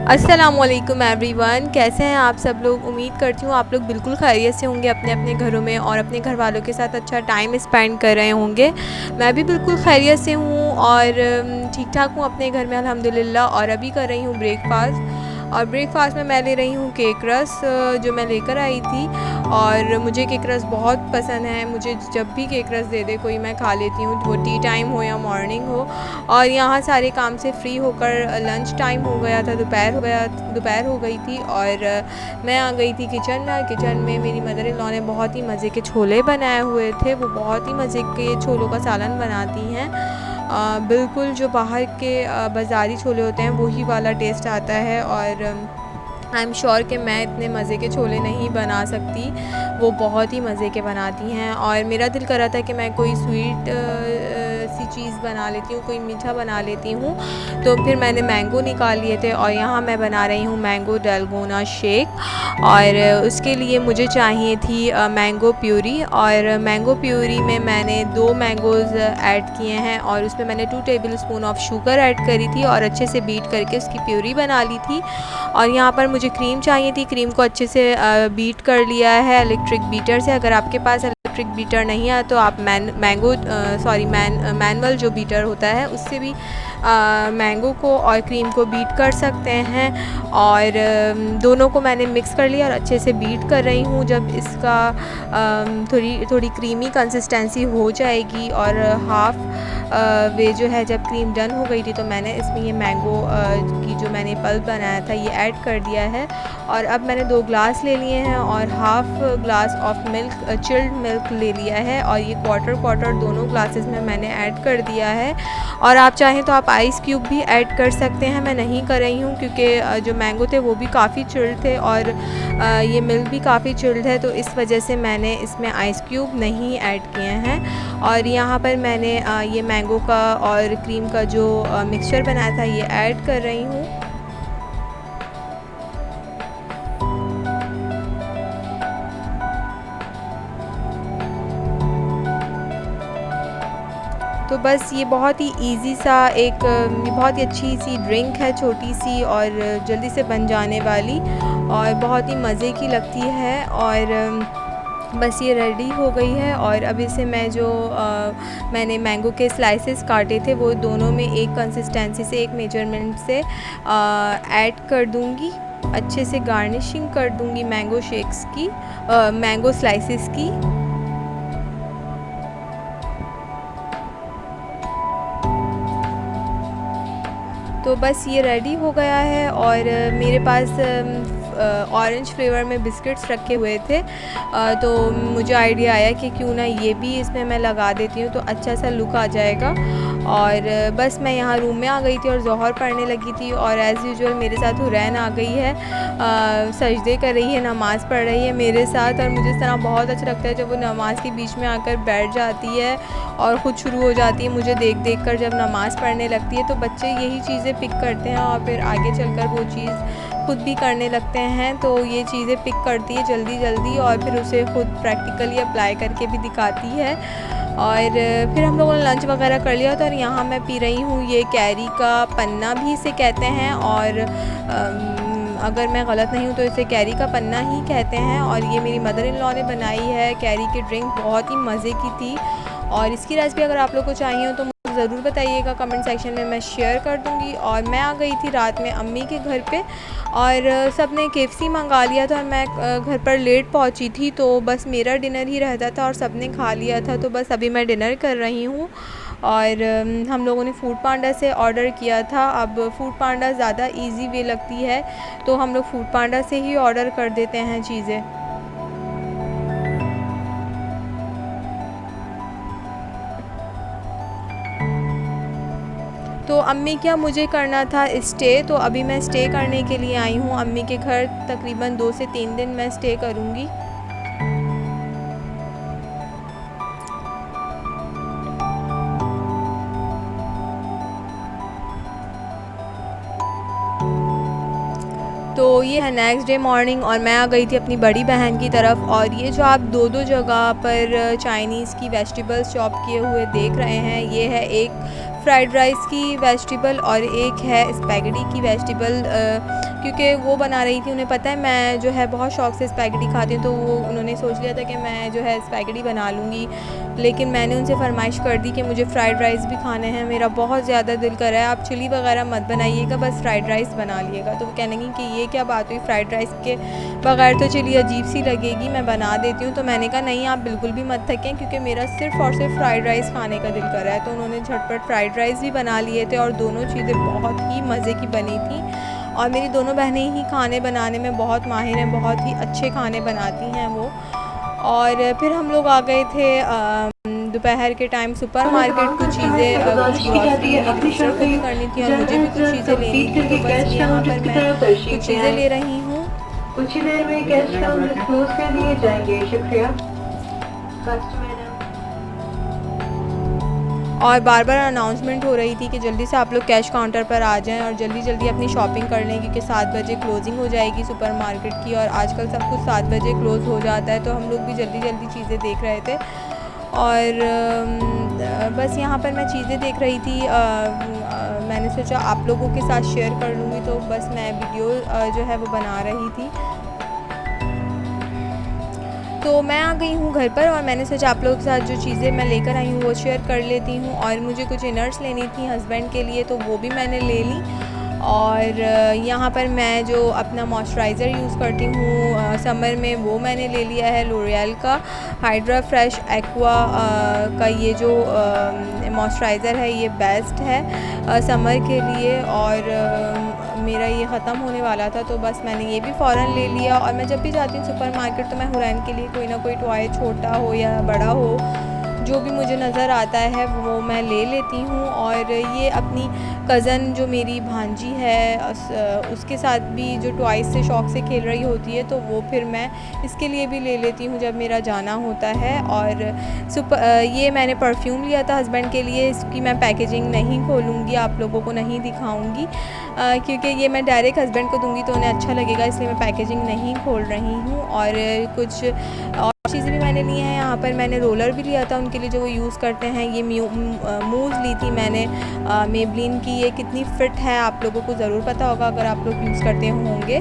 अस्सलामुअलैकुम एवरीवन, कैसे हैं आप सब लोग। उम्मीद करती हूँ आप लोग बिल्कुल खैरियत से होंगे, अपने अपने घरों में और अपने घर वालों के साथ अच्छा टाइम स्पेंड कर रहे होंगे। मैं भी बिल्कुल खैरियत से हूँ और ठीक ठाक हूँ अपने घर में अल्हम्दुलिल्लाह। और अभी कर रही हूँ ब्रेकफ़ास्ट। और ब्रेकफ़ास्ट में मैं ले रही हूँ केक रस, जो मैं लेकर आई थी। और मुझे केक रस बहुत पसंद है, मुझे जब भी केक रस दे दे कोई मैं खा लेती हूँ, वो टी टाइम हो या मॉर्निंग हो। और यहाँ सारे काम से फ्री होकर लंच टाइम हो गया था, दोपहर हो गई थी। और मैं आ गई थी किचन में। किचन में मेरी मदर इन लॉ ने बहुत ही मज़े के छोले बनाए हुए थे। वो बहुत ही मज़े के छोलों का सालन बनाती हैं। बिल्कुल जो बाहर के बाज़ारी छोले होते हैं वही वाला टेस्ट आता है। और आई एम श्योर कि मैं इतने मज़े के छोले नहीं बना सकती, वो बहुत ही मज़े के बनाती हैं। और मेरा दिल कर रहा था कि मैं कोई स्वीट सी चीज़ बना लेती हूँ, कोई मीठा बना लेती हूँ। तो फिर मैंने मैंगो निकाल लिए थे और यहाँ मैं बना रही हूँ मैंगो डलगोना शेक। और उसके लिए मुझे चाहिए थी मैंगो प्यूरी। और मैंगो प्यूरी में मैंने 2 मैंगोज़ ऐड किए हैं और उसमें मैंने 2 table spoon of sugar add करी थी और अच्छे से बीट करके उसकी प्यूरी बना ली थी। और यहाँ पर मुझे क्रीम चाहिए थी, क्रीम को अच्छे से बीट कर लिया है इलेक्ट्रिक बीटर से। अगर आपके पास इलेक्ट्रिक बीटर नहीं है तो आप मैनुअल जो बीटर होता है उससे भी मैंगो को और क्रीम को बीट कर सकते हैं। और दोनों को मैंने मिक्स कर लिया और अच्छे से बीट कर रही हूँ। जब इसका थोड़ी क्रीमी कंसिस्टेंसी हो जाएगी और हाफ़ वे जो है, जब क्रीम डन हो गई थी तो मैंने इसमें ये मैंगो की जो मैंने पल्प बनाया था ये ऐड कर दिया है। और अब मैंने 2 ग्लास ले लिए हैं और half glass of milk, chilled milk ले लिया है। और ये क्वार्टर दोनों ग्लासेस में मैंने ऐड कर दिया है। और आप चाहें तो आप आइस क्यूब भी ऐड कर सकते हैं, मैं नहीं कर रही हूँ क्योंकि जो मैंगो थे वो भी काफ़ी चिल्ड थे और ये मिल्क भी काफ़ी चिल्ड है, तो इस वजह से मैंने इसमें आइस क्यूब नहीं ऐड किए हैं। और यहाँ पर मैंने ये मैंगो का और क्रीम का जो मिक्सचर बनाया था ये ऐड कर रही हूँ। तो बस ये बहुत ही ईज़ी सा एक बहुत ही अच्छी सी ड्रिंक है, छोटी सी और जल्दी से बन जाने वाली और बहुत ही मज़े की लगती है। और बस ये रेडी हो गई है। और अब इसे मैं जो मैंने मैंगो के स्लाइसेस काटे थे वो दोनों में एक कंसिस्टेंसी से, एक मेजरमेंट से ऐड कर दूँगी। अच्छे से गार्निशिंग कर दूँगी मैंगो शेक्स की, मैंगो स्लाइसेस की। तो बस ये रेडी हो गया है। और मेरे पास ऑरेंज फ्लेवर में बिस्किट्स रखे हुए थे, तो मुझे आइडिया आया कि क्यों ना ये भी इसमें मैं लगा देती हूँ तो अच्छा सा लुक आ जाएगा। और बस मैं यहाँ रूम में आ गई थी और ज़ोहर पढ़ने लगी थी और एज़ यूजुअल मेरे साथ हुरैन आ गई है, सजदे कर रही है, नमाज़ पढ़ रही है मेरे साथ। और मुझे इस तरह बहुत अच्छा लगता है जब वो नमाज़ के बीच में आकर बैठ जाती है और ख़ुद शुरू हो जाती है मुझे देख कर जब नमाज़ पढ़ने लगती है। तो बच्चे यही चीज़ें पिक करते हैं और फिर आगे चलकर वो चीज़ खुद भी करने लगते हैं। तो ये चीज़ें पिक करती है जल्दी और फिर उसे ख़ुद प्रैक्टिकली अप्लाई करके भी दिखाती है। और फिर हम लोगों ने लंच वगैरह कर लिया था। और यहाँ मैं पी रही हूँ ये कैरी का पन्ना भी इसे कहते हैं, और अगर मैं गलत नहीं हूँ तो इसे कैरी का पन्ना ही कहते हैं। और ये मेरी मदर इन लॉ ने बनाई है कैरी की ड्रिंक, बहुत ही मज़े की थी। और इसकी रेसिपी अगर आप लोग को चाहिए हो तो मुझे ज़रूर बताइएगा, कमेंट सेक्शन में मैं शेयर कर दूँगी। और मैं आ गई थी रात में अम्मी के घर पे और सब ने KFC मंगा लिया था और मैं घर पर लेट पहुंची थी, तो बस मेरा डिनर ही रहता था और सब ने खा लिया था। तो बस अभी मैं डिनर कर रही हूँ। और हम लोगों ने फूड पांडा से ऑर्डर किया था। अब फूड पांडा ज़्यादा इजी वे लगती है तो हम लोग फूड पांडा से ही ऑर्डर कर देते हैं चीज़ें। तो अम्मी क्या मुझे करना था स्टे, तो अभी मैं स्टे करने के लिए आई हूँ अम्मी के घर। तकरीबन 2 से 3 दिन मैं स्टे करूँगी। तो ये है नेक्स्ट डे मॉर्निंग और मैं आ गई थी अपनी बड़ी बहन की तरफ। और ये जो आप दो जगह पर चाइनीज़ की वेजिटेबल्स चॉप किए हुए देख रहे हैं, ये है एक फ्राइड राइस की वेजिटेबल और एक है स्पैगेटी की वेजिटेबल। क्योंकि वो बना रही थी, उन्हें पता है मैं जो है बहुत शौक़ से स्पैगेटी खाती हूँ, तो वो उन्होंने सोच लिया था कि मैं जो है स्पैगेटी बना लूँगी। लेकिन मैंने उनसे फरमाइश कर दी कि मुझे फ़्राइड राइस भी खाने हैं, मेरा बहुत ज़्यादा दिल कर रहा है, आप चिली वगैरह मत बनाइएगा, बस फ्राइड राइस बना लिएगा। तो वो कहने लगी कि ये क्या बात हुई, फ़्राइड राइस के बगैर तो चिली अजीब सी लगेगी, मैं बना देती हूँ। तो मैंने कहा नहीं, आप बिल्कुल भी मत थकें, क्योंकि मेरा सिर्फ़ और सिर्फ फ़्राइड राइस खाने का दिल कर रहा है। तो उन्होंने झटपट फ़्राइड राइस भी बना लिए थे और दोनों चीज़ें बहुत ही मज़े की बनी थी। और मेरी दोनों बहनें ही खाने बनाने में बहुत माहिर हैं, बहुत ही अच्छे खाने बनाती हैं वो। और फिर हम लोग आ गए थे दोपहर के टाइम सुपर मार्केट, कुछ चीज़ें कुछ ग्रॉसरी मेरी सिस्टर को भी करनी थी और मुझे भी कुछ चीज़ें लेनी थी। तो बस यहाँ पर मैं कुछ चीज़ें ले रही हूँ। कुछ ही देर में कैश काउंटर क्लोज कर दिए जाएंगे, शुक्रिया। और बार बार अनाउंसमेंट हो रही थी कि जल्दी से आप लोग कैश काउंटर पर आ जाएं और जल्दी जल्दी अपनी शॉपिंग कर लें, क्योंकि 7 बजे क्लोजिंग हो जाएगी सुपर मार्केट की और आजकल सब कुछ 7 बजे क्लोज़ हो जाता है। तो हम लोग भी जल्दी जल्दी चीज़ें देख रहे थे और बस यहाँ पर मैं चीज़ें देख रही थी। मैंने सोचा आप लोगों के साथ शेयर कर लूँगी, तो बस मैं वीडियो जो है वो बना रही थी। तो मैं आ गई हूँ घर पर और मैंने सोचा आप लोगों के साथ जो चीज़ें मैं लेकर आई हूँ वो शेयर कर लेती हूँ। और मुझे कुछ इनर्स लेनी थी हस्बैंड के लिए, तो वो भी मैंने ले ली। और यहाँ पर मैं जो अपना मॉइस्चराइज़र यूज़ करती हूँ समर में, वो मैंने ले लिया है लोरियल का हाइड्रा फ्रेश एक्वा का। ये जो मॉइस्चराइज़र है ये बेस्ट है समर के लिए। और मेरा ये ख़त्म होने वाला था, तो बस मैंने ये भी फ़ौरन ले लिया। और मैं जब भी जाती हूँ सुपर मार्केट, तो मैं हुरैन के लिए कोई ना कोई टॉय, छोटा हो या बड़ा हो, जो भी मुझे नज़र आता है वो मैं ले लेती हूँ। और ये अपनी कज़न जो मेरी भांजी है उसके साथ भी जो टॉयज़ से शौक़ से खेल रही होती है, तो वो फिर मैं इसके लिए भी ले लेती हूँ जब मेरा जाना होता है। और ये मैंने परफ्यूम लिया था हस्बैंड के लिए, इसकी मैं पैकेजिंग नहीं खोलूँगी, आप लोगों को नहीं दिखाऊँगी, क्योंकि ये मैं डायरेक्ट हस्बैंड को दूँगी तो उन्हें अच्छा लगेगा, इसलिए मैं पैकेजिंग नहीं खोल रही हूँ। और कुछ और चीज़ें भी मैंने ली हैं। यहाँ पर मैंने रोलर भी लिया था उनके लिए जो वो यूज़ करते हैं। ये मूज़ ली थी मैंने मेबलिन की। ये कितनी फ़िट है आप लोगों को ज़रूर पता होगा अगर आप लोग यूज़ करते होंगे।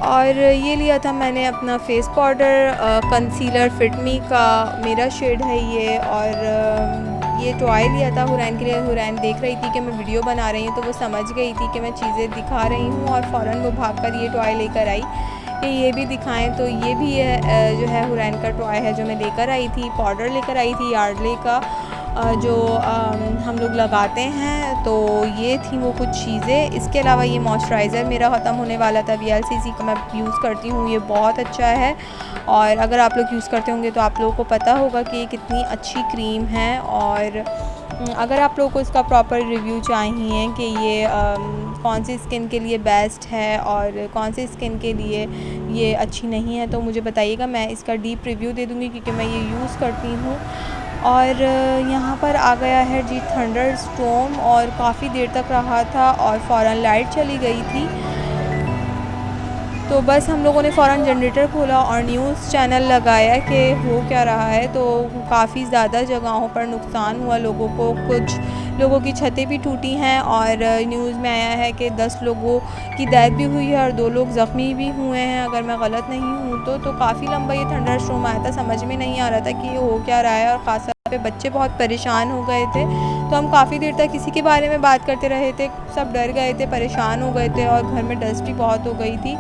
और ये लिया था मैंने अपना फ़ेस पाउडर कंसीलर फिटमी का, मेरा शेड है ये। और ये टॉय लिया था हुरैन के लिए। हुरैन देख रही थी कि मैं वीडियो बना रही हूँ, तो वो समझ गई थी कि मैं चीज़ें दिखा रही हूँ और फ़ौरन वो भागकर ये टॉय लेकर आई कि ये भी दिखाएं। तो ये भी जो है हुरैन का टॉय है जो मैं लेकर आई थी। पाउडर लेकर आई थी यार्डले का जो हम लोग लगाते हैं, तो ये थी वो कुछ चीज़ें। इसके अलावा ये मॉइस्चराइज़र मेरा ख़त्म होने वाला था, VLCC का मैं यूज़ करती हूँ, ये बहुत अच्छा है। और अगर आप लोग यूज़ करते होंगे तो आप लोगों को पता होगा कि ये कितनी अच्छी क्रीम है। और अगर आप लोगों को इसका प्रॉपर रिव्यू चाहिए कि ये कौन सी स्किन के लिए बेस्ट है और कौन सी स्किन के लिए ये अच्छी नहीं है, तो मुझे बताइएगा, मैं इसका डीप रिव्यू दे दूँगी, क्योंकि मैं ये यूज़ करती हूँ। और यहाँ पर आ गया है जी थंडर स्टॉर्म और काफ़ी देर तक रहा था और फ़ौरन लाइट चली गई थी। तो बस हम लोगों ने फ़ौरन जनरेटर खोला और न्यूज़ चैनल लगाया कि हो क्या रहा है। तो काफ़ी ज़्यादा जगहों पर नुकसान हुआ लोगों को, कुछ लोगों की छतें भी टूटी हैं। और न्यूज़ में आया है कि 10 लोगों की डेथ भी हुई है और 2 लोग ज़ख्मी भी हुए हैं, अगर मैं गलत नहीं हूँ तो काफ़ी लंबा ये थंडर स्टॉर्म आया था, समझ में नहीं आ रहा था कि ये हो क्या रहा है। और ख़ास पे बच्चे बहुत परेशान हो गए थे, तो हम काफ़ी देर तक इसी के बारे में बात करते रहे थे, सब डर गए थे, परेशान हो गए थे और घर में डस्ट भी बहुत हो गई थी।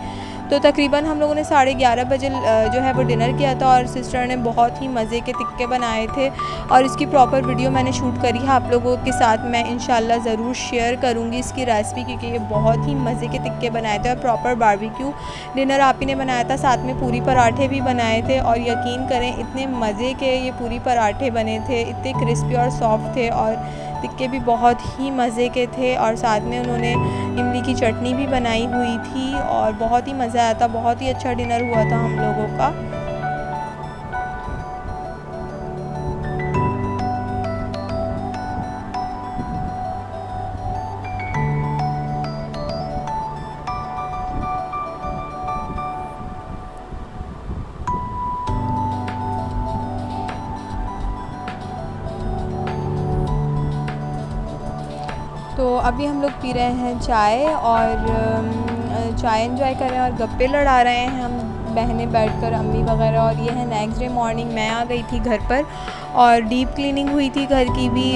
तो तकरीबन हम लोगों ने 11:30 बजे जो है वो डिनर किया था और सिस्टर ने बहुत ही मज़े के टिक्के बनाए थे और इसकी प्रॉपर वीडियो मैंने शूट करी है, आप लोगों के साथ मैं इंशाल्लाह ज़रूर शेयर करूँगी इसकी रेसिपी, क्योंकि ये बहुत ही मज़े के टिक्के बनाए थे और प्रॉपर बारबेक्यू डिनर आप ही ने बनाया था, साथ में पूरी पराठे भी बनाए थे। और यकीन करें इतने मज़े के ये पूरी पराठे बने थे, इतने क्रिस्पी और सॉफ्ट थे और टिक्के भी बहुत ही मज़े के थे। और साथ में उन्होंने इमली की चटनी भी बनाई हुई थी और बहुत ही मज़ा आया था, बहुत ही अच्छा डिनर हुआ था हम लोगों का। अभी हम लोग पी रहे हैं चाय और चाय एंजॉय कर रहे हैं और गप्पे लड़ा रहे हैं हम बहनें बैठकर, अम्मी वगैरह। और ये है नेक्स्ट डे मॉर्निंग, मैं आ गई थी घर पर और डीप क्लीनिंग हुई थी घर की भी।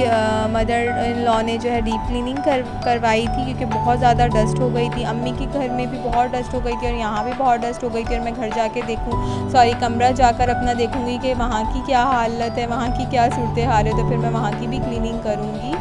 मदर इन लॉ ने जो है डीप क्लीनिंग करवाई थी क्योंकि बहुत ज़्यादा डस्ट हो गई थी। अम्मी के घर में भी बहुत डस्ट हो गई थी और यहाँ भी बहुत डस्ट हो गई थी। और मैं घर जाके कमरा जाकर अपना देखूँगी कि वहाँ की क्या हालत है, वहाँ की क्या सूरत हाल है, तो फिर मैं वहाँ की भी क्लीनिंग करूँगी।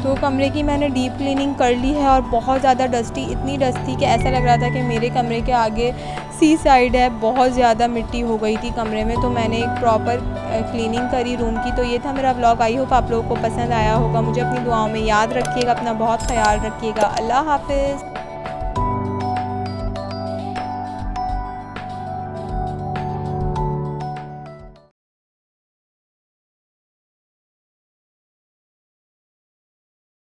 तो कमरे की मैंने डीप क्लीनिंग कर ली है और बहुत ज़्यादा डस्टी, इतनी डस्ट थी कि ऐसा लग रहा था कि मेरे कमरे के आगे सी साइड है, बहुत ज़्यादा मिट्टी हो गई थी कमरे में। तो मैंने एक प्रॉपर क्लीनिंग करी रूम की। तो ये था मेरा व्लॉग। आई होप आप लोगों को पसंद आया होगा। मुझे अपनी दुआओं में याद रखिएगा, अपना बहुत ख्याल रखिएगा। अल्लाह हाफ़िज़।